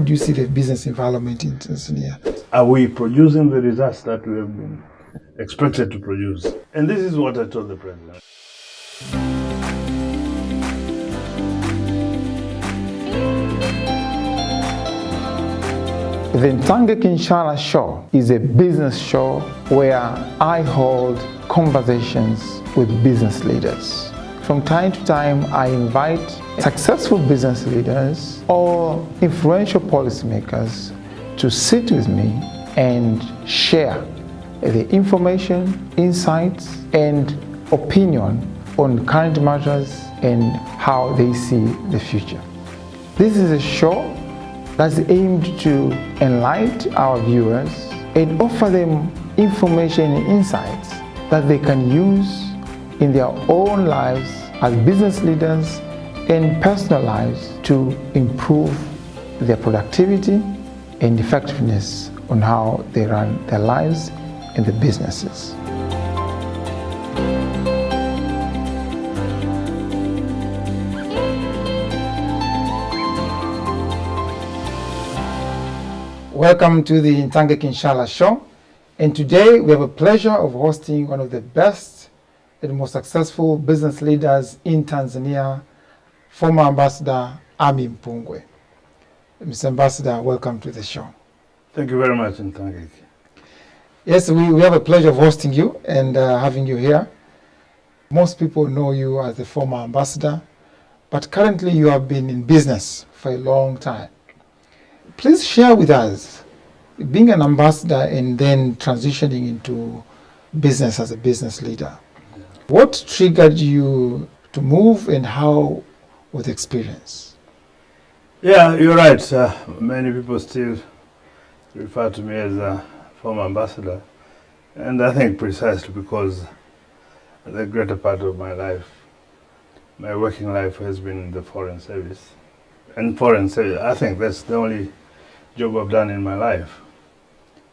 do you see the business environment in Tanzania? Are we producing the results that we have been expected to produce? And this is what I told the president. The Ntangeki Nshala show is a business show where I hold conversations with business leaders. From time to time, I invite successful business leaders or influential policymakers to sit with me and share the information, insights, and opinion on current matters and how they see the future. This is a show that's aimed to enlighten our viewers and offer them information and insights that they can use in their own lives as business leaders and personal lives to improve their productivity and effectiveness on how they run their lives and their businesses. Welcome to the Ntangeki Nshala show, and today we have a pleasure of hosting one of the best and most successful business leaders in Tanzania, former Ambassador Ami Mpungwe. Mr. Ambassador, welcome to the show. Thank you very much, Ntangeki. Yes, we have a pleasure of hosting you and having you here. Most people know you as the former ambassador, but currently you have been in business for a long time. Please share with us, being an ambassador and then transitioning into business as a business leader. What triggered you to move and how was the experience? Yeah, you're right. Many people still refer to me as a former ambassador, and I think precisely because the greater part of my life, my working life, has been in the foreign service. And foreign service, I think that's the only job I've done in my life.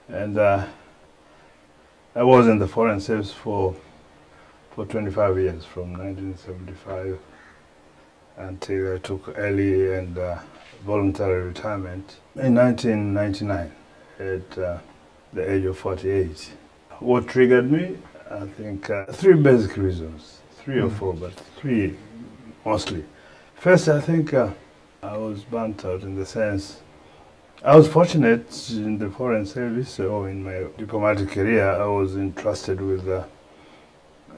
And I was in the foreign service for 25 years, from 1975 until I took early and voluntary retirement in 1999 at the age of 48. What triggered me? I think three basic reasons, three or four, but three mostly. First, I think I was burnt out in the sense I was fortunate in the foreign service, or in my diplomatic career. I was entrusted with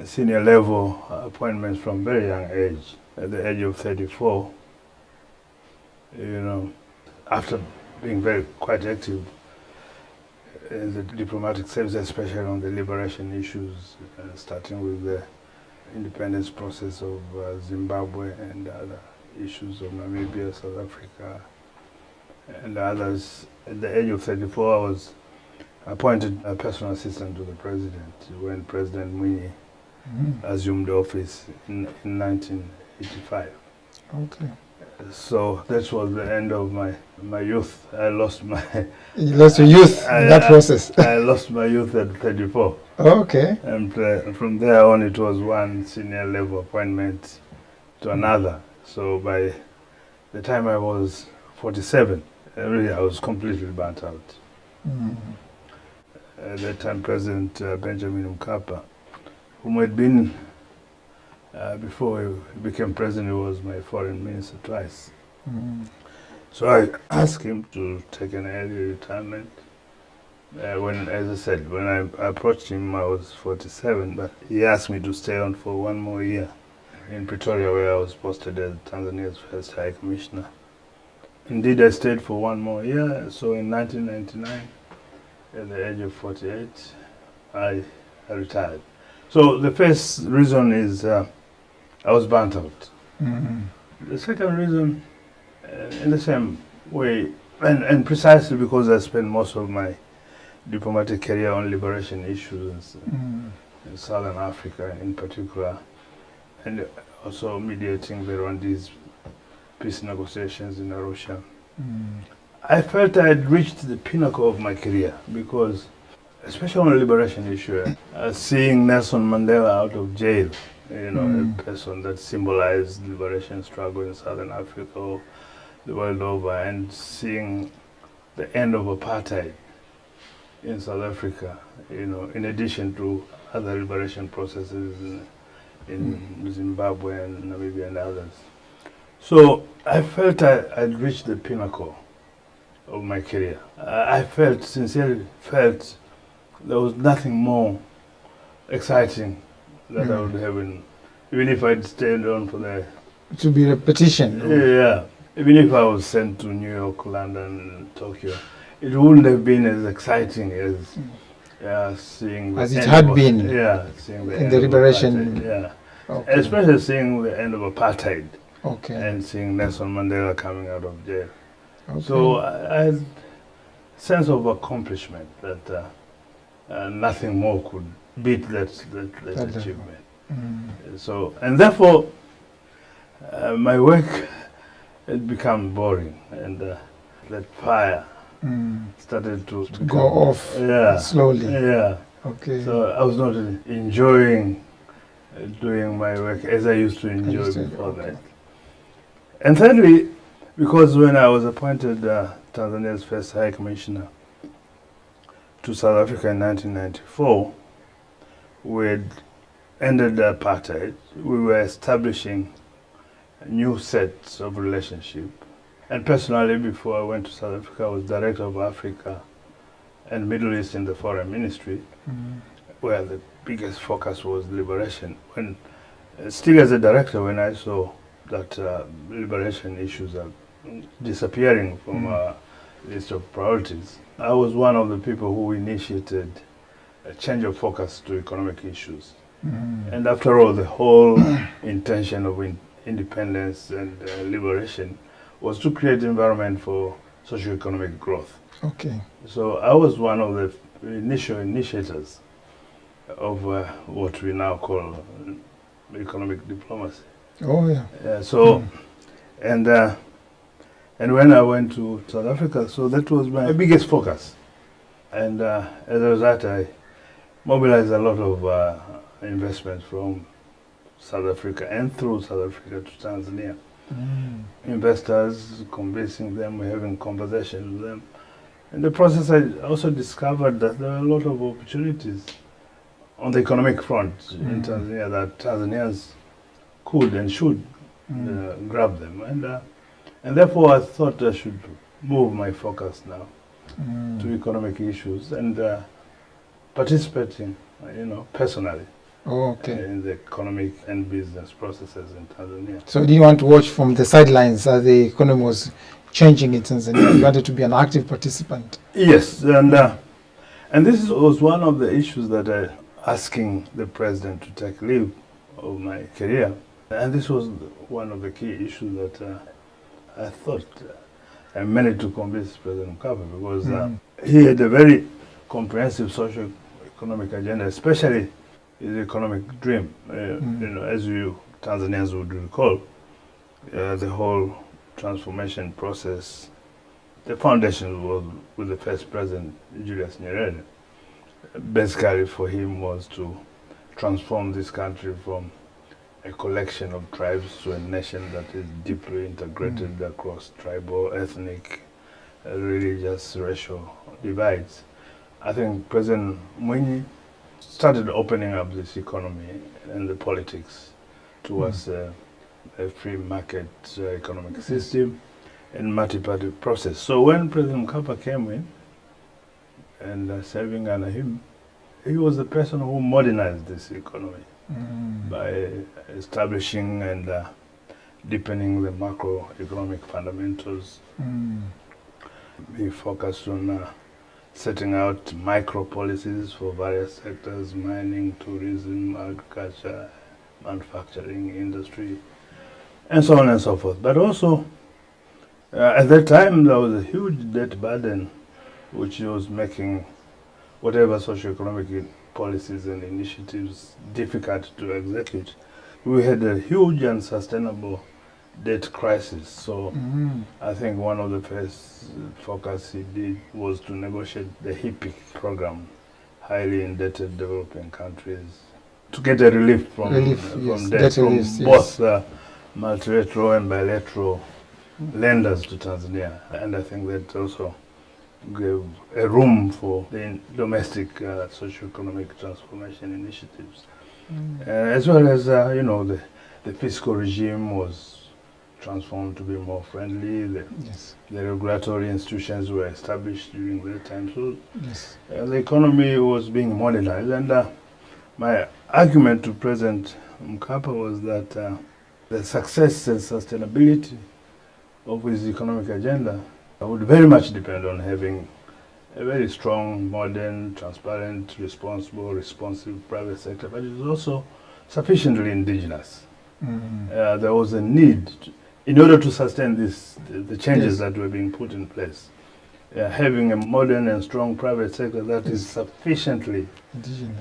senior level appointments from very young age. At the age of 34, after being quite active in the diplomatic service, especially on the liberation issues, starting with the independence process of Zimbabwe and other issues of Namibia, South Africa, and others. At the age of 34, I was appointed a personal assistant to the president when President Mwinyi assumed office in 1985. Okay. So that was the end of my youth. I lost my... You lost your youth in that process? I lost my youth at 34. Okay. And from there on, it was one senior level appointment to another. So by the time I was 47, really I was completely burnt out. At that time, President Benjamin Mkapa, whom had been, before he became president, he was my foreign minister twice. So I asked him to take an early retirement. As I said, when I approached him, I was 47, but he asked me to stay on for one more year in Pretoria, where I was posted as Tanzania's first High Commissioner. Indeed, I stayed for one more year. So in 1999, at the age of 48, I retired. So the first reason is I was burnt out. The second reason, in the same way, and precisely because I spent most of my diplomatic career on liberation issues in Southern Africa in particular, and also mediating the Rwandese peace negotiations in Arusha. I felt I had reached the pinnacle of my career because, especially on the liberation issue, seeing Nelson Mandela out of jail, a person that symbolized the liberation struggle in Southern Africa or the world over, and seeing the end of apartheid in South Africa, in addition to other liberation processes in Zimbabwe and Namibia and others. So I felt I'd reached the pinnacle of my career. I sincerely felt there was nothing more exciting that I would have even if I'd stayed on for the... To be repetition. Yeah. Even if I was sent to New York, London, Tokyo, it wouldn't have been as exciting as seeing the as it had been. Yeah, seeing the in end the of liberation. apartheid, yeah. Okay. Especially seeing the end of apartheid. Okay. And seeing Nelson Mandela coming out of jail. Okay. So I had a sense of accomplishment that nothing more could beat that achievement. So, and therefore, my work had become boring, and that fire started to go off slowly. Yeah. Okay. So I was not enjoying doing my work as I used to enjoy before that. And thirdly, because when I was appointed Tanzania's first High Commissioner to South Africa in 1994, we had ended apartheid. We were establishing new sets of relationship. And personally, before I went to South Africa, I was Director of Africa and Middle East in the Foreign Ministry, where the biggest focus was liberation. When still as a director, when I saw that liberation issues are disappearing from our list of priorities, I was one of the people who initiated a change of focus to economic issues. And after all, the whole intention of independence and liberation was to create an environment for socio-economic growth. Okay. So I was one of the initial initiators of what we now call economic diplomacy. Oh yeah. So, and when I went to South Africa, so that was my biggest focus. And as a result, I mobilized a lot of investments from South Africa and through South Africa to Tanzania. Investors, convincing them, we're having conversations with them. In the process, I also discovered that there are a lot of opportunities on the economic front in Tanzania that Tanzanians could and should grab them. And therefore, I thought I should move my focus now to economic issues and participating, personally. In the economic and business processes in Tanzania. So do you want to watch from the sidelines as the economy was changing in Tanzania? You wanted to be an active participant? Yes, and this was one of the issues that asking the president to take leave of my career. And this was one of the key issues that I thought I managed to convince President Mkapa, because he had a very comprehensive socio-economic agenda, especially his economic dream. As you Tanzanians would recall, the whole transformation process, the foundation was with the first president, Julius Nyerere. Basically for him was to transform this country from a collection of tribes to a nation that is deeply integrated across tribal, ethnic, religious, racial divides. I think President Mwinyi started opening up this economy and the politics towards a free market economic system and multi-party process. So when President Mkapa came in and serving under him, he was the person who modernized this economy by establishing and deepening the macroeconomic fundamentals. He focused on setting out micro policies for various sectors: mining, tourism, agriculture, manufacturing, industry, and so on and so forth. But also, at that time, there was a huge debt burden, which was making whatever socio-economic policies and initiatives difficult to execute. We had a huge and sustainable debt crisis. So I think one of the first focus he did was to negotiate the HIPIC program, highly indebted developing countries, to get a relief from debt from both multilateral and bilateral lenders to Tanzania. And I think that also gave a room for the domestic socio-economic transformation initiatives. As well as, the fiscal regime was transformed to be more friendly. The regulatory institutions were established during that time. So the economy was being modernized. And my argument to President Mkapa was that the success and sustainability of his economic agenda would very much depend on having a very strong, modern, transparent, responsible, responsive private sector, but it was also sufficiently indigenous. There was a need, in order to sustain the changes that were being put in place, having a modern and strong private sector that is sufficiently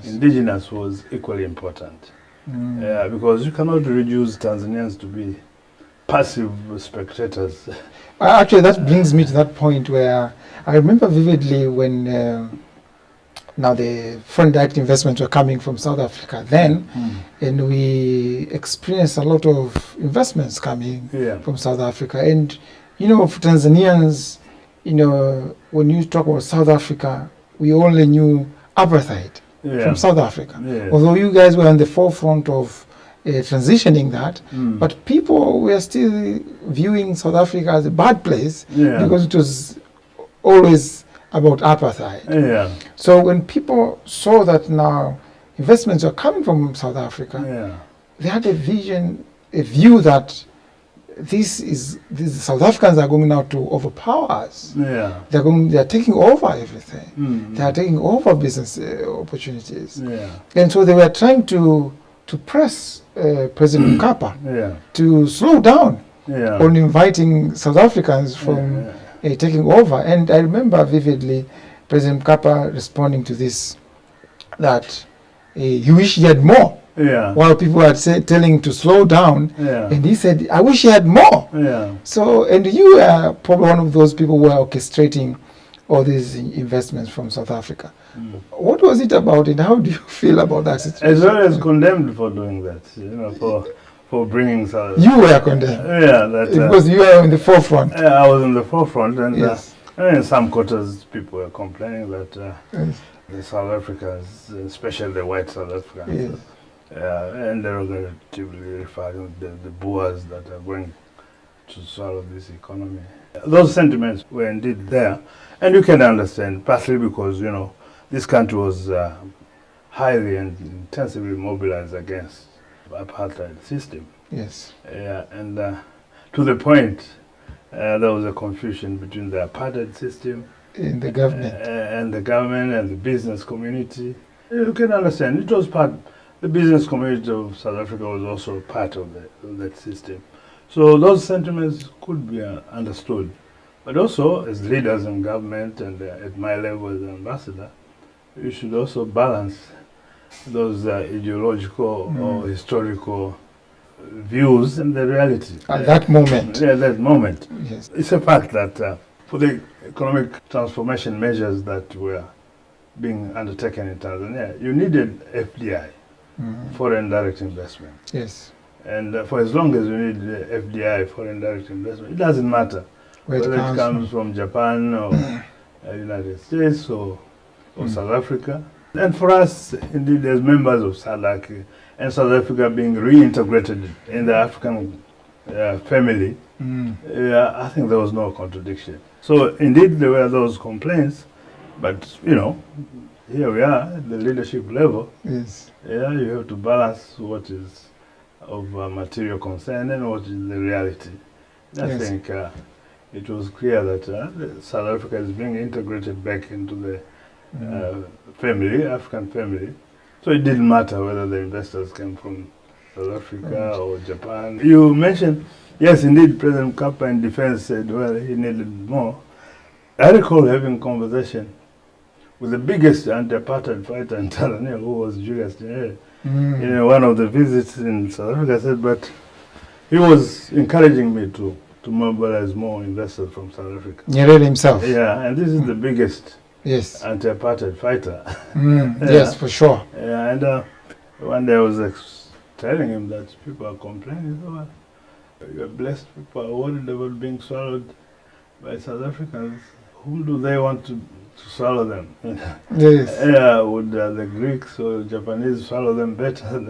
indigenous was equally important. Because you cannot reduce Tanzanians to be passive spectators. Actually, that brings me to that point where I remember vividly when now the foreign direct investments were coming from South Africa then, and we experienced a lot of investments coming from South Africa. And, for Tanzanians, when you talk about South Africa, we only knew apartheid from South Africa. Although you guys were on the forefront of transitioning that, but people were still viewing South Africa as a bad place because it was always about apartheid. So when people saw that now investments are coming from South Africa, they had a view that these South Africans are going now to overpower us. They are taking over everything. They are taking over business opportunities. And so they were trying to press President Mkapa to slow down on inviting South Africans from taking over. And I remember vividly President Mkapa responding to this, that he wished he had more. While people were telling him to slow down, and he said, I wish he had more. So, and you are probably one of those people who are orchestrating all these investments from South Africa. What was it about it? How do you feel about that situation? As well as condemned for doing that, for bringing South Africa. You were condemned. Because you are in the forefront. I was in the forefront, and in some quarters people were complaining that the South Africans, especially the white South Africans, and derogatively referring to the Boers that are going to swallow this economy. Those sentiments were indeed there, and you can understand, partly because, this country was highly and intensively mobilized against the apartheid system. And to the point, there was a confusion between the apartheid system and the government, and the business community. You can understand, it was the business community of South Africa was also part of that system. So those sentiments could be understood. But also, as leaders in government and at my level as an ambassador, you should also balance those ideological or historical views and the reality. At that moment. That moment. It's a fact that for the economic transformation measures that were being undertaken in Tanzania, you needed FDI, foreign direct investment. And for as long as you need FDI, foreign direct investment, it doesn't matter whether it comes from Japan or United States or South Africa. And for us, indeed, as members of SADC and South Africa being reintegrated in the African family, I think there was no contradiction. So indeed, there were those complaints, but here we are at the leadership level. You have to balance what is of material concern and what is the reality. I think it was clear that South Africa is being integrated back into the family, African family. So it didn't matter whether the investors came from South Africa or Japan. You mentioned, yes, indeed, President Mkapa in defense said, well, he needed more. I recall having a conversation with the biggest anti-apartheid fighter in Tanzania, who was Julius Nyerere. One of the visits in South Africa, I said, but he was encouraging me to mobilize more investors from South Africa. Nyerere himself. And this is the biggest anti-apartheid fighter. Yes, for sure. And one day I was telling him that people are complaining, well, you're blessed, people are worried about being swallowed by South Africans. whom do they want to swallow them? Yes. Yeah, would the Greeks or Japanese swallow them better?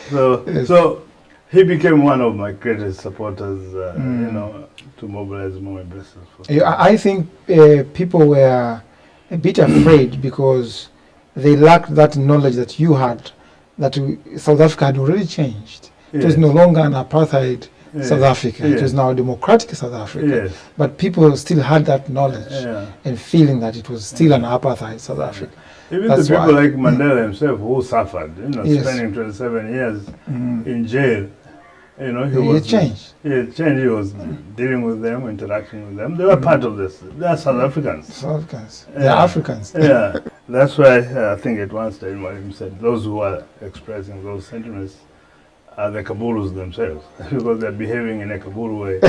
So, Yes. so he became one of my greatest supporters, to mobilize more investors. I think people were a bit afraid because they lacked that knowledge that you had, that South Africa had already changed. It was Yes. no longer an apartheid Yes. South Africa. It was Yes. now a democratic South Africa. Yes. But people still had that knowledge Yeah. and feeling that it was still an apartheid South Africa. Even That's the people why- like Mandela himself, who suffered, Yes. spending 27 years in jail, he He was changed. He had changed. He was dealing with them, interacting with them. They were part of this. They are South Africans. South Africans. They're Yeah. Africans. Yeah, that's why I think at one stage Mwalimu said those who are expressing those sentiments are the Kabulus themselves, because they're behaving in a Kabulu way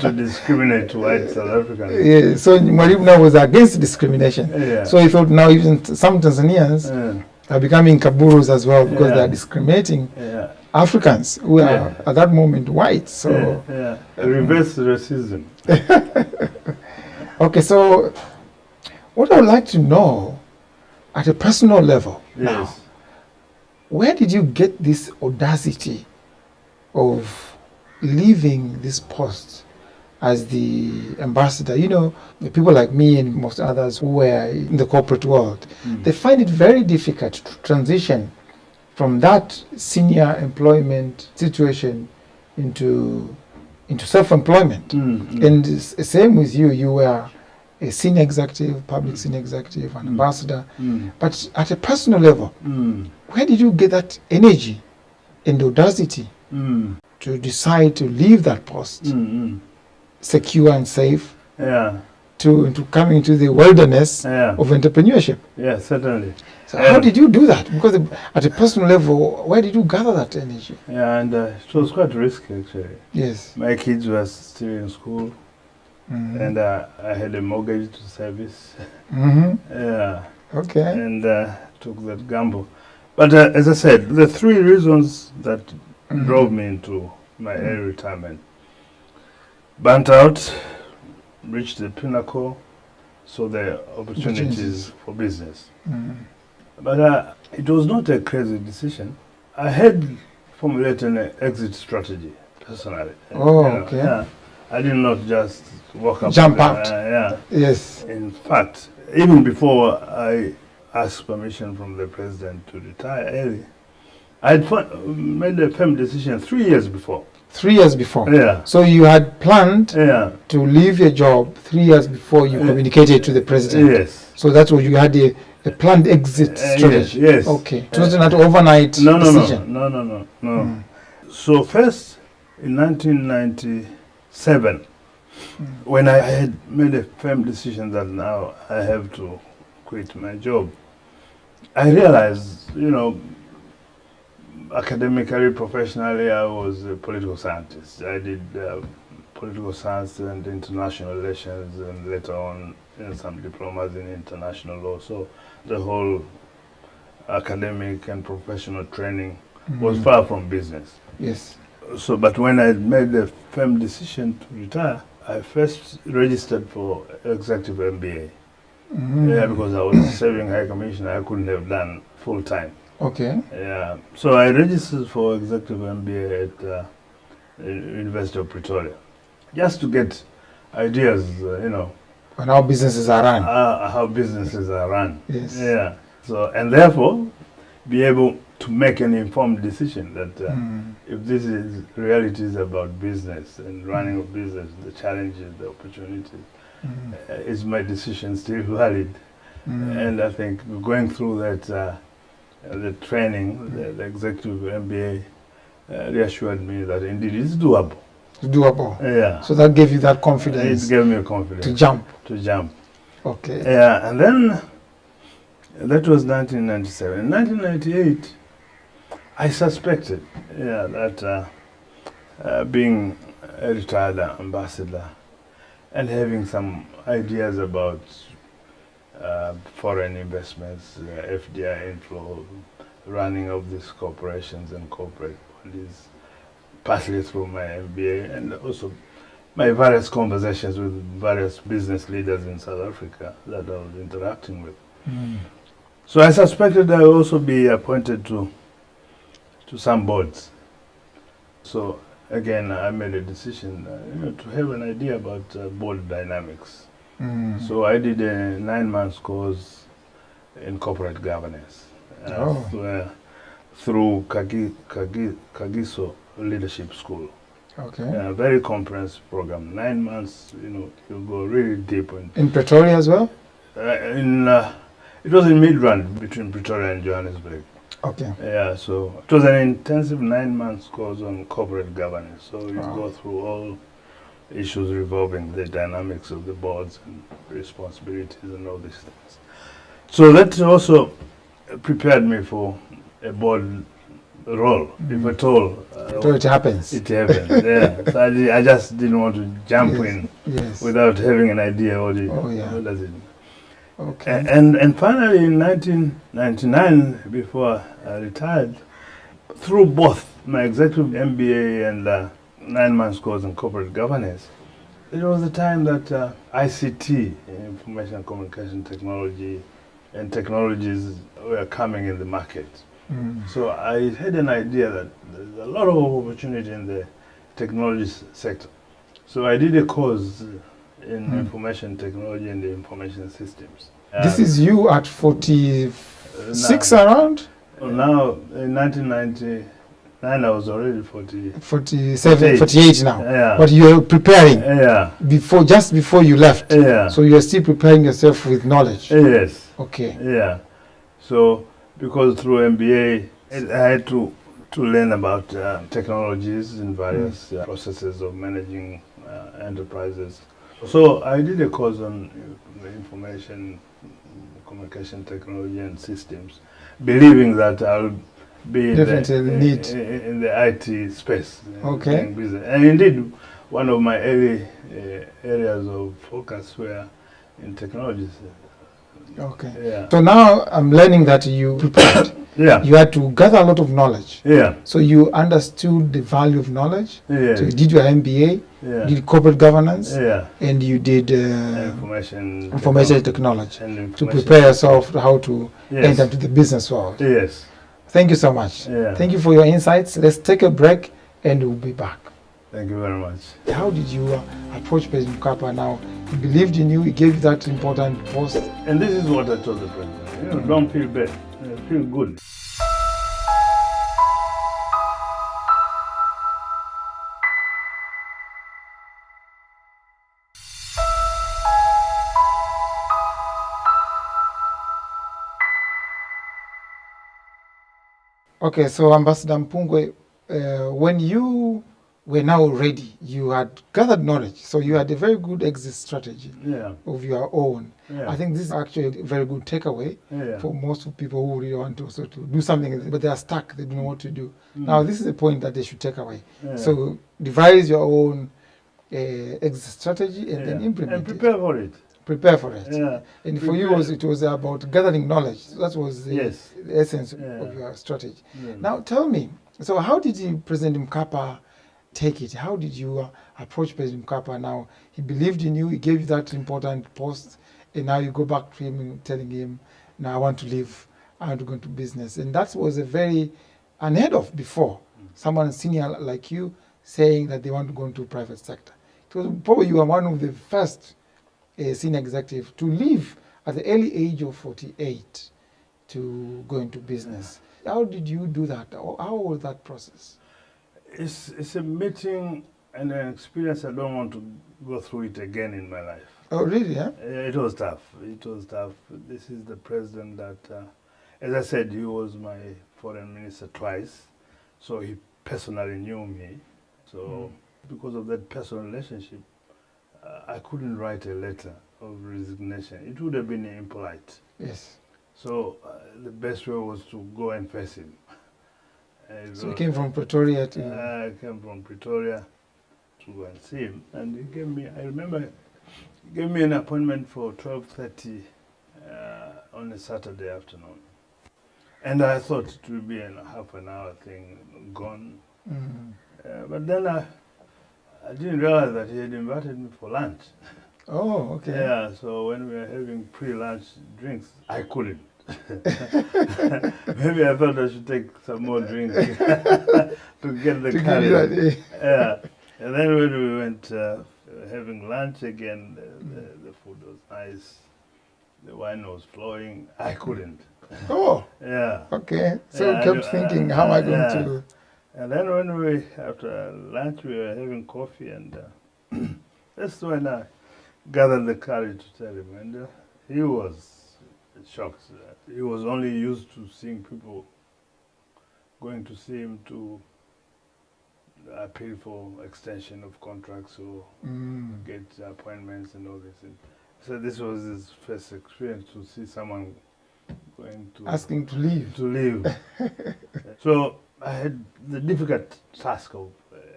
to discriminate white South Africans. Yeah, so Mwalimu now was against discrimination. Yeah. So he thought now even some Tanzanians Yeah. are becoming Kaburus as well because Yeah. they are discriminating Yeah. Africans who are Yeah. at that moment white. So yeah. Reverse racism. okay, so what I would like to know at a personal level now, Yes. where did you get this audacity of leaving this post as the ambassador? You know, the people like me and most others who were in the corporate world, they find it very difficult to transition from that senior employment situation into self-employment. And same with you. You were a senior executive, public senior executive, an ambassador. But at a personal level, where did you get that energy and audacity to decide to leave that post, secure and safe, Yeah. to coming into the wilderness Yeah. of entrepreneurship? Yeah, certainly. So how did you do that? Because at a personal level, where did you gather that energy? Yeah, and it was quite risky actually. Yes. My kids were still in school, and I had a mortgage to service. Yeah, Okay. and took that gamble. But as I said, the three reasons that drove me into my early retirement: burnt out, reached the pinnacle, so the opportunities for business. But it was not a crazy decision. I had formulated an exit strategy personally. Oh, okay. Yeah, I did not just walk up. Jump and, out. Yeah. Yes. In fact, even before I asked permission from the president to retire early, I had made a firm decision 3 years before. 3 years before. Yeah. So you had planned Yeah. to leave your job 3 years before you communicated to the president. Yes. So that's what you had a planned exit strategy. Yes. Okay. It wasn't an overnight decision. No. So first, in 1997, when I had made a firm decision that now I have to quit my job, I realized, academically, professionally, I was a political scientist. I did political science and international relations, and later on some diplomas in international law. So the whole academic and professional training was far from business. Yes. So, but when I made the firm decision to retire, I first registered for executive MBA. Yeah, because I was serving High Commission, I couldn't have done full time. Okay. Yeah, so I registered for executive MBA at University of Pretoria, just to get ideas, On how businesses are run. how businesses are run. Yes. Yeah. So, and therefore, be able to make an informed decision that if this is realities about business and running of business, the challenges, the opportunities, is my decision still valid? And I think going through that, the training, the executive MBA, reassured me that indeed it's doable. It's doable. Yeah. So that gave you that confidence It gave me a confidence to jump. to jump. Okay. Yeah, and then that was 1997. In 1998, I suspected, that being a retired ambassador and having some ideas about foreign investments, FDI inflow, running of these corporations and corporate bodies, partly through my MBA, and also my various conversations with various business leaders in South Africa that I was interacting with. So I suspected I would also be appointed to some boards. So again, I made a decision to have an idea about board dynamics. So I did a 9-month course in corporate governance through Kagiso Leadership School. Okay. Very comprehensive program. 9 months, you go really deep. In Pretoria as well? It was in Midrand, between Pretoria and Johannesburg. Okay. Yeah, so it was an intensive 9 months course on corporate governance. So you go through all issues revolving the dynamics of the boards and responsibilities and all these things. So that also prepared me for a board role, if at all. So it happens. It happened, yeah. So I just didn't want to jump in without having an idea what does it mean. Okay. And finally in 1999, before I retired, through both my executive MBA and 9 months course in corporate governance, it was the time that ICT, information and communication technology, and technologies were coming in the market. So I had an idea that there's a lot of opportunity in the technology sector. So I did a course in information technology and the information systems. This is you at 46 around? Now, in 1999, I was already 47, 48 now. Yeah. But you're preparing just before you left. Yeah. So you're still preparing yourself with knowledge. Yes. Okay. Yeah. So because through MBA, I had to learn about technologies and various processes of managing enterprises. So I did a course on information, communication technology and systems, believing that I would be in the IT space. Okay. Business. And indeed, one of my early areas of focus were in technologies. Okay. Yeah. So now I'm learning that you prepared. You had to gather a lot of knowledge. Yeah. So you understood the value of knowledge. Yeah. So you did your MBA, did corporate governance, and you did information technology and to prepare yourself how to enter into the business world. Yes. Thank you so much. Yeah. Thank you for your insights. Let's take a break and we'll be back. Thank you very much. How did you approach President Mkapa now? He believed in you, he gave you that important post. And this is what I told the president. Don't feel bad, feel good. Okay, so Ambassador Mpungwe, when you were now ready, you had gathered knowledge, so you had a very good exit strategy of your own. I think this is actually a very good takeaway for most of people who really want to do something, but they are stuck, they don't know what to do. Now, this is a point that they should take away. So devise your own exit strategy and then implement and prepare for it. Prepare for it. Yeah. And for you, it was about gathering knowledge. That was the essence of your strategy. Now, tell me, so how did President Mkapa take it? How did you approach President Mkapa now? He believed in you, he gave you that important post, and now you go back to him telling him, now I want to leave, I want to go into business. And that was a very unheard of before. Someone senior like you saying that they want to go into private sector. It was probably you are one of the first senior executive to leave at the early age of 48 to go into business. How did you do that? How was that process? It's a meeting and an experience I don't want to go through it again in my life. Oh, really? Yeah? It was tough. It was tough. This is the president that, as I said, he was my foreign minister twice, so he personally knew me. So because of that personal relationship, I couldn't write a letter of resignation. It would have been impolite. Yes. So the best way was to go and face him. So you came from Pretoria to... I came from Pretoria to go and see him. And he gave me, I remember, he gave me an appointment for 12:30 on a Saturday afternoon. And I thought it would be a half an hour thing gone. But then I didn't realize that he had invited me for lunch. Oh, okay. Yeah, so when we were having pre-lunch drinks, I couldn't. Maybe I thought I should take some more drinks to get the courage. Yeah, and then when we went having lunch again, the food was nice, the wine was flowing. I couldn't. Oh, Yeah. okay. So Yeah, you kept thinking, how am I going to? And then when we, after lunch, we were having coffee, and that's when I gathered the courage to tell him. And he was shocked. He was only used to seeing people going to see him to appeal for extension of contracts or get appointments and all this. And so this was his first experience to see someone going to Asking to leave. To leave. So I had the difficult task of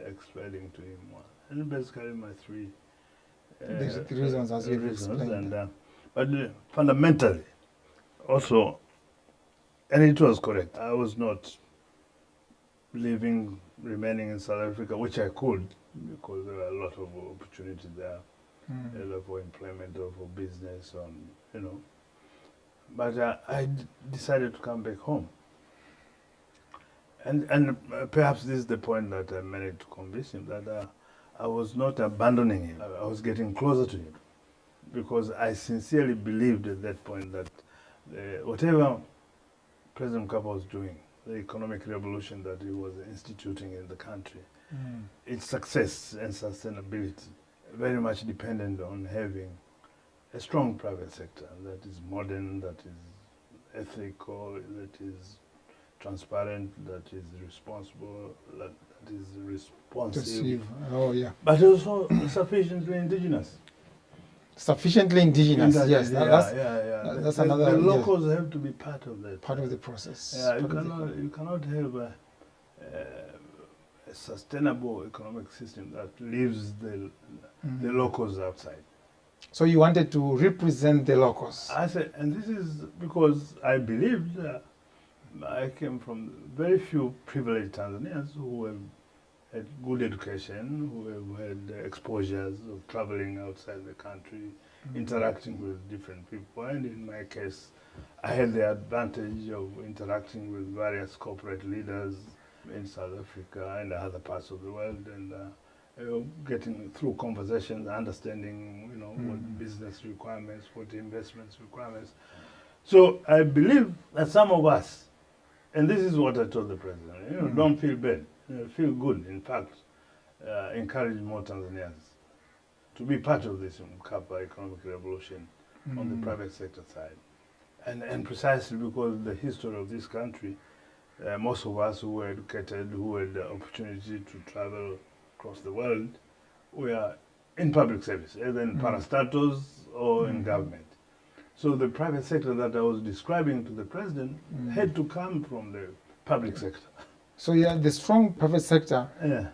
explaining to him, and basically my three The reasons as you explained. And, but fundamentally, also, and it was correct. I was not remaining in South Africa, which I could, because there were a lot of opportunities there, either for employment or for business, you know. But I decided to come back home. And perhaps this is the point that I managed to convince him, that I was not abandoning him. I was getting closer to him, because I sincerely believed at that point that whatever President Mkapa was doing, the economic revolution that he was instituting in the country, its success and sustainability very much dependent on having a strong private sector that is modern, that is ethical, that is transparent, that is responsible, that is responsive. Oh, yeah. But also sufficiently indigenous. Sufficiently indigenous, yes. Yeah. That's another. The locals have to be part of that. Part of the process. Yeah, you cannot have a sustainable economic system that leaves the locals outside. So you wanted to represent the locals. I said, and this is because I believed I came from very few privileged Tanzanians who have had good education, who have had exposures of traveling outside the country, interacting with different people. And in my case, I had the advantage of interacting with various corporate leaders in South Africa and other parts of the world, and getting through conversations, understanding, what business requirements, what investments requirements. So I believe that some of us, and this is what I told the president, don't feel bad, feel good. In fact, encourage more Tanzanians to be part of this Mkapa economic revolution on the private sector side. And precisely because the history of this country, most of us who were educated, who had the opportunity to travel across the world, were in public service, either in parastatus or in government. So the private sector that I was describing to the president had to come from the public sector. So the strong private sector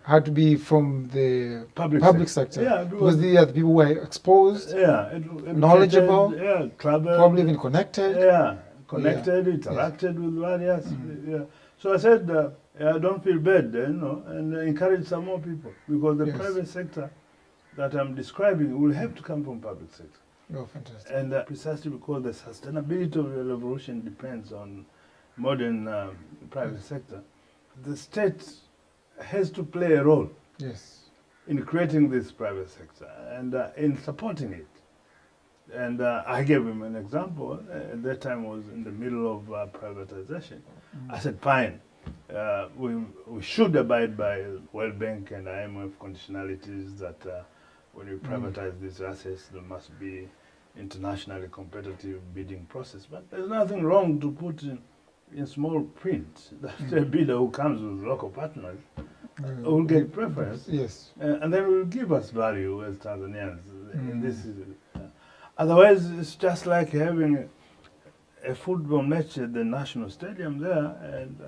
had to be from the public sector. Yeah, because the people were exposed, knowledgeable, travel, probably even connected. Interacted with various. So I said, don't feel bad, and encourage some more people, because the private sector that I'm describing will have to come from public sector. Oh, fantastic. And precisely because the sustainability of the revolution depends on modern private sector, the state has to play a role in creating this private sector and in supporting it. And I gave him an example. At that time was in the middle of privatization. I said, fine, we should abide by World Bank and IMF conditionalities that when you privatize these assets, there must be internationally competitive bidding process. But there's nothing wrong to put in small print that the bidder who comes with local partners will get preference. Yes. And then will give us value as Tanzanians. This is otherwise, it's just like having a football match at the national stadium there, and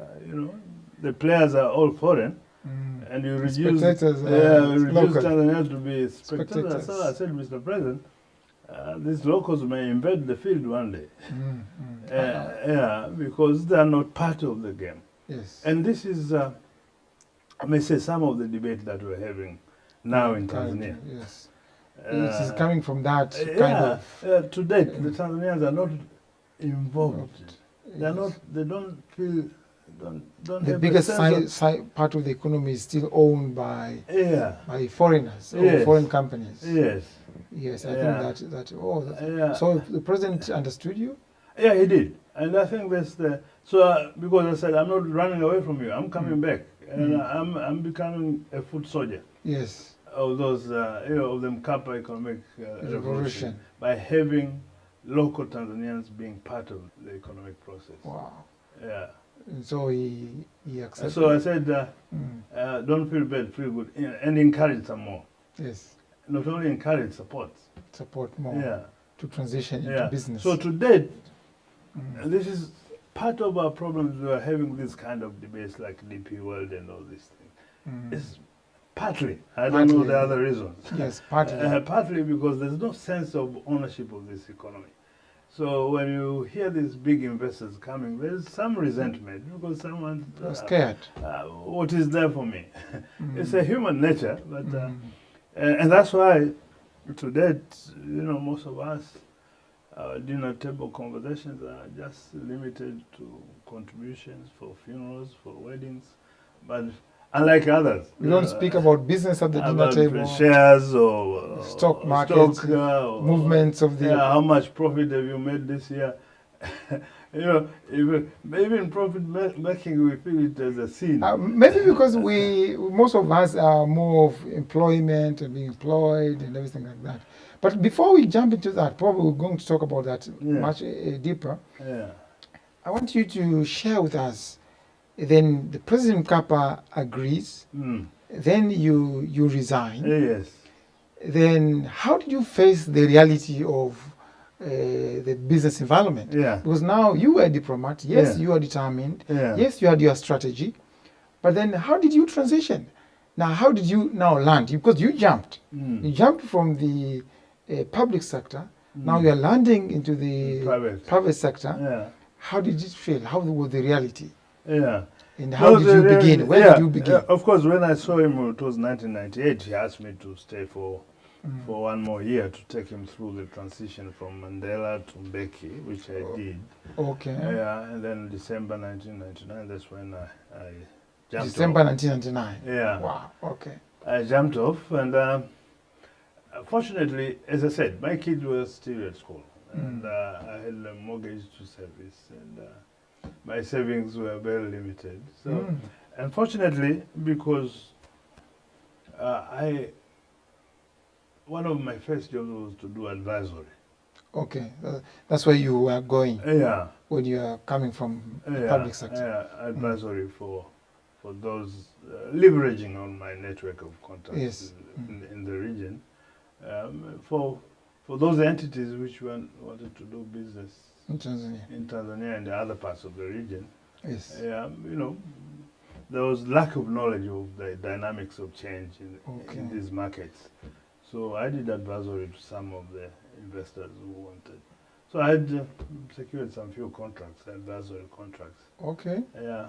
the players are all foreign. And you reduce Tanzania to be spectators. So I said, Mr. President, these locals may invade the field one day. Because they are not part of the game. Yes. And this is, I may say, some of the debate that we're having now in Currently, Tanzania. yes. It is coming from that kind Yeah, of... to date, the Tanzanians are not involved. They're yes. not. They don't feel. Don't The have biggest a sense part of the economy is still owned by of, yeah. foreigners or Yes. foreign companies. Yes. Yes, I Yeah. think that Yeah. so the president understood you? Yeah, he did, and I think that's the because I said I'm not running away from you. I'm coming back, and I'm becoming a foot soldier Yes. of those of the Mkapa economic revolution Revolution. by having local Tanzanians being part of the economic process. Wow. Yeah. And so he accepted. So I said, don't feel bad, feel good, and encourage some more. Yes. Not only encourage, support. Support more Yeah. to transition into Yeah. business. So to date, this is part of our problems. We are having this kind of debates like DP World and all these things. It's partly, I don't know the other reasons. Yes, partly. Partly because there's no sense of ownership of this economy. So when you hear these big investors coming, there's some resentment because someone scared. What is there for me? It's a human nature, but and that's why to date, most of us, our dinner table conversations are just limited to contributions for funerals, for weddings, but unlike others, We don't speak about business at the dinner about table. shares or Stock markets, or movements of the... how much profit have you made this year? Even profit making, we feel it as a sin. Maybe because most of us are more of employment and being employed and everything like that. But before we jump into that, probably we're going to talk about that much deeper. Yeah. I want you to share with us. Then the President Mkapa agrees. Then you resign. Yes. Then how did you face the reality of the business environment? Yeah. Because now you were a diplomat. Yes, Yeah. you are determined. Yeah. Yes, you had your strategy. But then how did you transition? Now, how did you now land? Because you jumped. You jumped from the public sector. Now you are landing into the private sector. Yeah. How did it feel? How was the reality? Yeah. And how did you begin? Where did you begin? Of course, when I saw him, it was 1998. He asked me to stay for one more year to take him through the transition from Mandela to Mbeki, which I did. Okay. Yeah, and then December 1999, that's when I jumped December off. 1999. Yeah. Wow. Okay. I jumped off, and fortunately, as I said, my kids were still at school, and I had a mortgage to service, and my savings were very limited. So, unfortunately, because one of my first jobs was to do advisory. Okay, that's where you were going. Yeah. When you are coming from the public sector. Yeah, advisory for those leveraging on my network of contacts Yes. in the region, for those entities which wanted to do business In Tanzania. in Tanzania and the other parts of the region. Yes. There was lack of knowledge of the dynamics of change in these markets. So I did advisory to some of the investors who wanted. So I had secured some few contracts, advisory contracts. Okay. Yeah,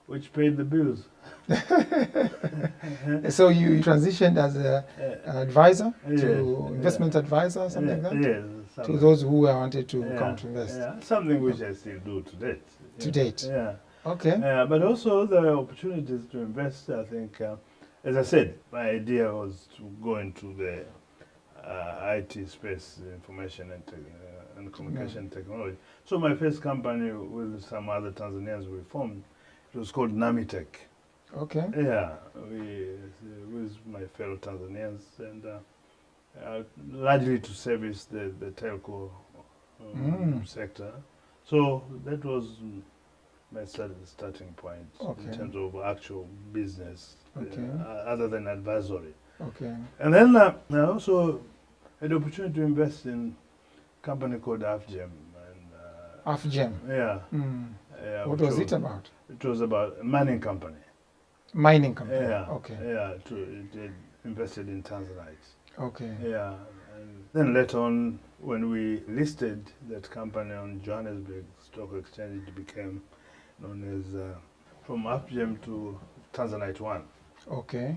which paid the bills. So you transitioned as an advisor to yes, investment advisor, something like that? Yes. To those who wanted to come to invest? Yeah, something which I still do to date. To date? Yeah. Okay. But also the opportunities to invest, I think, as I said, my idea was to go into the IT space, information and communication technology. So my first company with some other Tanzanians we formed, it was called Namitech. Okay. Yeah, with my fellow Tanzanians, and largely to service the telco sector. So that was my starting point in terms of actual business, other than advisory. Okay. And then I also had the opportunity to invest in a company called AFGEM. AFGEM? Yeah. Yeah. What was it about? It was about a mining company. Mining company? Yeah. Okay. Yeah, it invested in Tanzanite. Okay. Yeah. And then later on, when we listed that company on Johannesburg Stock Exchange, it became known as from AFGEM to Tanzanite 1. Okay.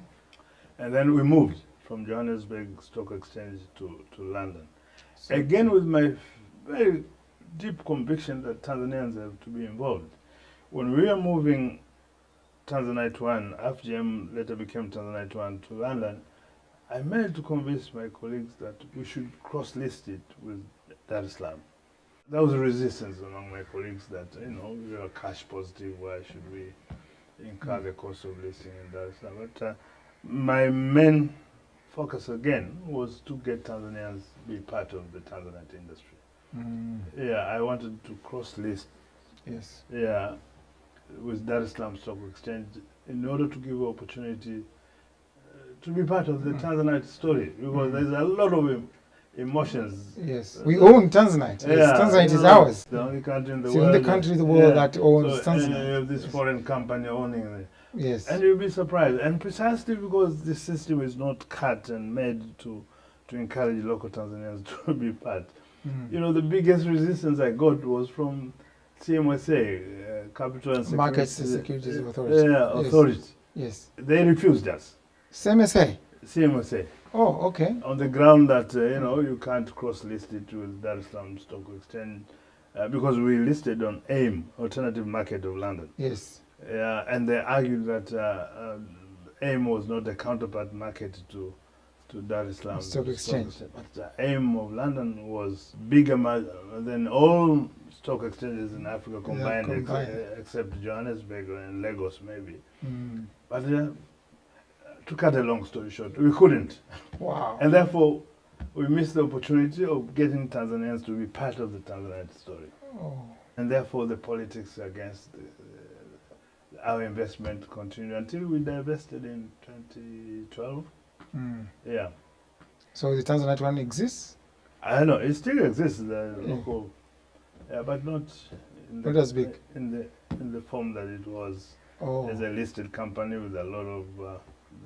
And then we moved from Johannesburg Stock Exchange to London. Again, with my very deep conviction that Tanzanians have to be involved. When we were moving Tanzanite 1, FGM later became Tanzanite 1 to London, I managed to convince my colleagues that we should cross-list it with Dar es Salaam. There was a resistance among my colleagues that, we are cash positive, why should we incur the cost of listing in Dar es Salaam? But my main focus again was to get Tanzanians be part of the Tanzanite industry. Yeah, I wanted to cross-list. Yes. Yeah, with Dar es Salaam Stock Exchange in order to give opportunity to be part of the Tanzanite story, because there's a lot of emotions. Yes, we own Tanzanite. Yes, Yeah, Tanzanite is ours. The only country in the It's world. the only country in the world that owns Tanzanite. You have this foreign company owning it. Yes. And you'll be surprised. And precisely because this system is not cut and made to encourage local Tanzanians to be part. The biggest resistance I got was from CMSA, Capital and Markets and Securities Authority. Yeah, authority. Yes. They refused us. CMSA? CMSA. Oh, okay. On the ground that, you can't cross-list it with Dar es Salaam Stock Exchange because we listed on AIM, Alternative Market of London. Yes. And they argued that AIM was not a counterpart market to Dar es Salaam Stock Exchange. But the AIM of London was bigger than all stock exchanges in Africa combined. Except Johannesburg and Lagos maybe. But to cut a long story short, we couldn't. Wow. And therefore, we missed the opportunity of getting Tanzanians to be part of the Tanzanite story. Oh. And therefore, the politics against our investment continued until we divested in 2012. Yeah. So the Tanzanite one exists? I don't know. It still exists, the local, but not in Not as big. in the form that it was as a listed company with a lot of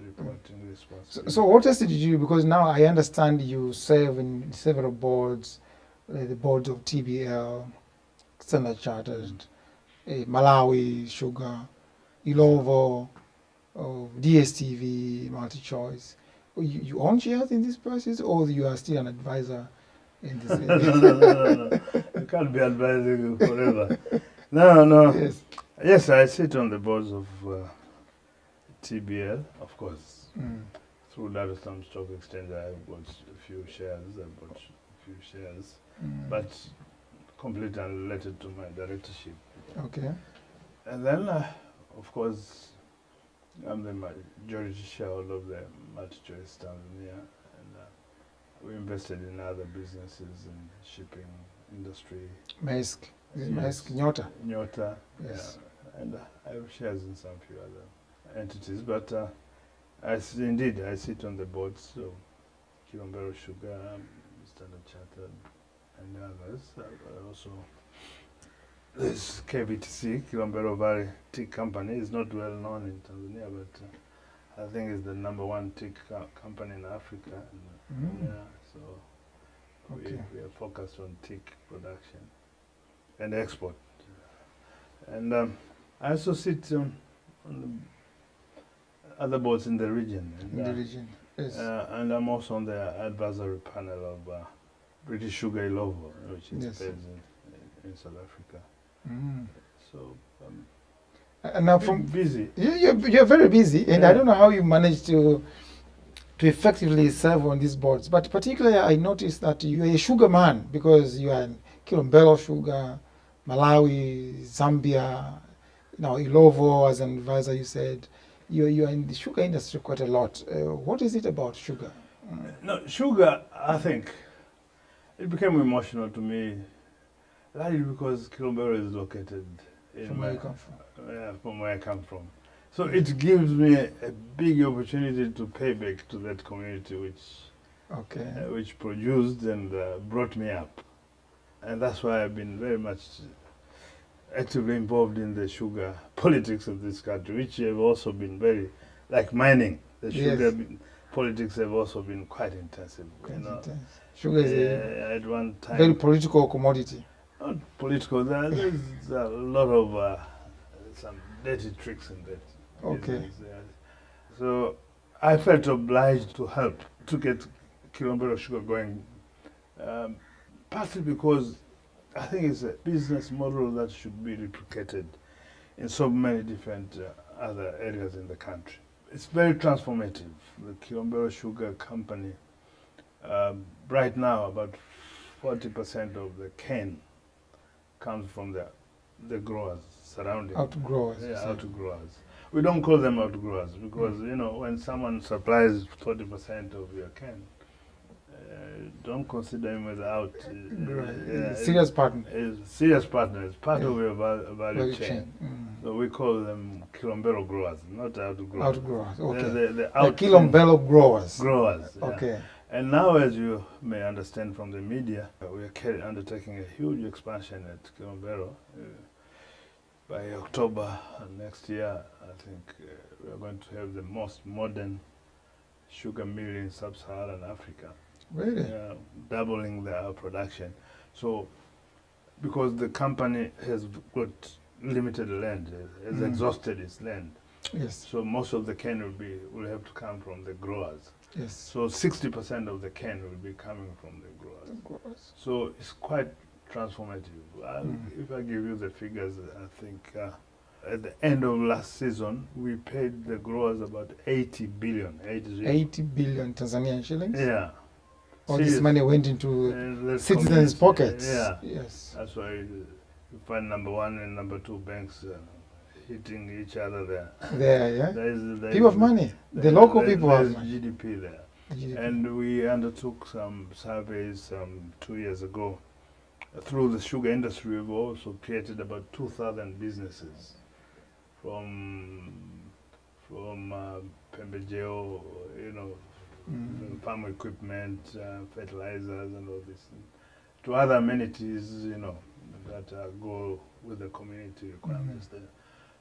reporting responsibility. So what else did you do? Because now I understand you serve in several boards, the boards of TBL, Standard Chartered, Malawi, Sugar, Ilovo, DSTV, MultiChoice. You own shares in these places, or you are still an advisor in this area? No. You can't be advising forever. No. Yes. Yes, I sit on the boards of TBL, of course. Through Dar es Salaam Stock Exchange, I bought a few shares. But completely unrelated to my directorship. Okay. And then, of course, I'm the majority shareholder of the MultiChoice Tanzania, and we invested in other businesses in shipping industry. Maersk, Nyota. Nyota, Yes. yeah. And I have shares in some few other entities, but I sit on the boards of Kilombero Sugar, Standard Chartered, and others. Also, this KVTC, Kilombero Valley Teak Company, is not well known in Tanzania, but I think it's the #1 teak company in Africa. So we are focused on teak production and export. And I also sit on the other boards in the region. Yes. And I'm also on the advisory panel of British Sugar Ilovo, which is based in South Africa. So and now busy. You're very busy, and I don't know how you manage to effectively serve on these boards. But particularly, I noticed that you're a sugar man because you are in Kilombero Sugar, Malawi, Zambia, now Ilovo as an advisor. You said you are in the sugar industry quite a lot. What is it about sugar? No, sugar, I think, it became emotional to me, largely because Kilombero is located From where you come from. From where I come from. So it gives me a big opportunity to pay back to that community which produced and brought me up. And that's why I've been very much actively involved in the sugar politics of this country, which have also been very, like mining, the sugar politics have also been quite intensive. Intense. Sugar is at one time very political commodity. Not political, there's a lot of some dirty tricks in that. Okay. Business. So I felt obliged to help to get Kilombero sugar going, partly because I think it's a business model that should be replicated in so many different other areas in the country. It's very transformative. The Kilombero Sugar Company, right now, about 40% of the cane comes from the growers surrounding. Outgrowers. Yeah, outgrowers. We don't call them outgrowers because, you know, when someone supplies 40% of your cane, don't consider him as out. Serious partner. Serious partner. It's part of your value chain. Mm. So we call them Kilombero growers, not outgrowers. Outgrowers, okay. The Kilombero growers. Growers. Yeah. Okay. And now, as you may understand from the media, we are undertaking a huge expansion at Kilombero. By October next year, I think we are going to have the most modern sugar mill in sub-Saharan Africa. Really? Doubling their production. So, because the company has got limited land, has exhausted its land. Yes. So most of the cane will have to come from the growers. Yes. So 60% of the cane will be coming from the growers. So it's quite transformative. If I give you the figures, I think at the end of last season, we paid the growers about 80 billion. 80 billion Tanzanian shillings? Yeah. All this money went into citizens' pockets. Yeah. Yes. That's why you find number one and number two banks hitting each other there. There, yeah. There people have money. The local people have money. GDP there. GDP. And we undertook some surveys 2 years ago. Through the sugar industry, we've also created about 2,000 businesses from Pembejeo, you know, farm equipment, fertilizers and all this, to other amenities, you know, that go with the community requirements there.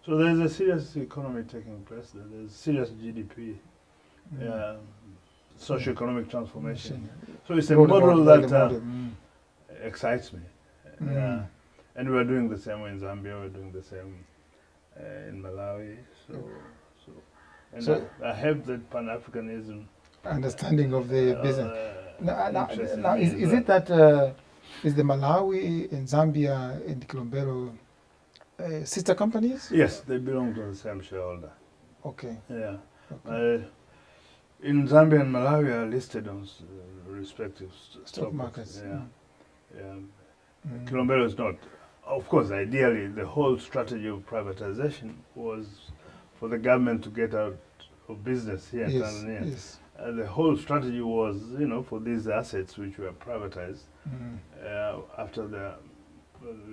So there's a serious economy taking place there. There's serious GDP, socio-economic transformation. So it's a model that excites me. And we're doing the same in Zambia, we're doing the same in Malawi. So I have that Pan-Africanism understanding of the business. Now is it that is the Malawi and Zambia and Kilombero sister companies? Yes, they belong to the same shareholder. Okay. Yeah. Okay. In Zambia and Malawi are listed on respective Stock markets. Yeah. Kilombero is not. Of course, ideally, the whole strategy of privatization was for the government to get out of business here in Tanzania. Yes. The whole strategy was, you know, for these assets which were privatized after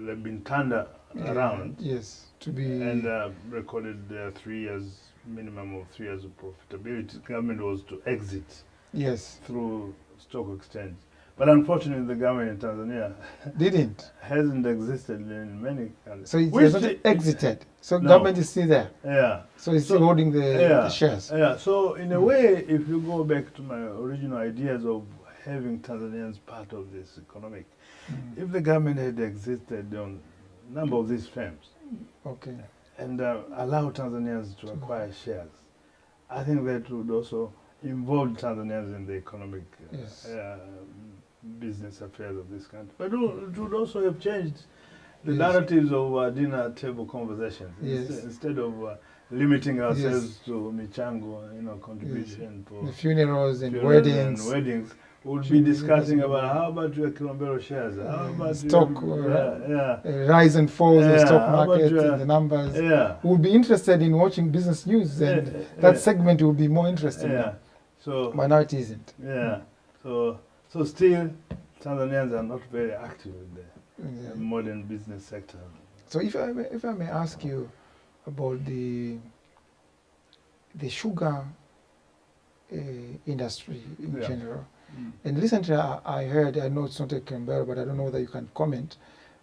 they've been turned around. Yes, to be and recorded 3 years, minimum of 3 years of profitability. The government was to exit. Yes. Through stock exchange. But unfortunately, the government in Tanzania hasn't existed in many countries. So it's not exited. So government is still there. Yeah. So it's still holding the shares. Yeah. So in a way, if you go back to my original ideas of having Tanzanians part of this economic, if the government had existed on a number of these firms, and allow Tanzanians to acquire shares, I think that would also involve Tanzanians in the economic business affairs of this country. But it would also have changed the narratives of dinner table conversations. Instead of limiting ourselves to michango, you know, contribution for the funerals and weddings. We'll be discussing about how about your Kilombero shares, how about stock, rise and falls of stock market and the numbers. We'll be interested in watching business news, and that segment will be more interesting. So minority isn't. So still, Tanzanians are not very active in the modern business sector. So if I may ask you about the sugar industry in general. And recently I heard, I know it's not a Kilombero, but I don't know whether you can comment,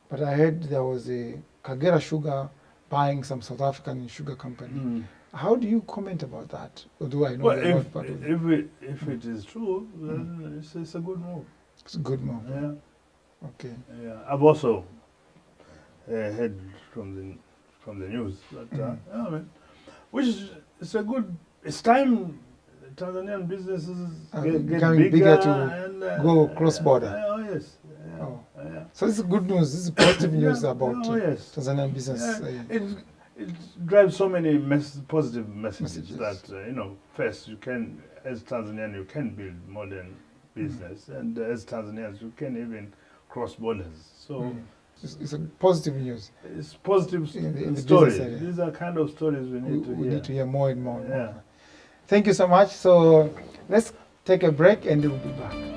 but I heard there was a Kagera Sugar buying some South African sugar company. How do you comment about that? Although I know if it is true, then it's a good move. It's a good move. Yeah. Okay. Yeah. I've also heard from the news that I mean, which is it's time Tanzanian businesses Are get becoming bigger, bigger to and, go cross-border. Oh yes. Yeah, Oh. yeah. So this is good news. This is positive news Yeah, about yes. Tanzanian business. Yeah, it drives so many positive messages, Messages. that first you can, as Tanzanian, you can build modern business, and as Tanzanians you can even cross borders. So It's a positive news. it's positive In the stories. business area. These are kind of stories we need to We hear. need to hear more and more. Yeah. Thank you so much. So let's take a break and we'll be back.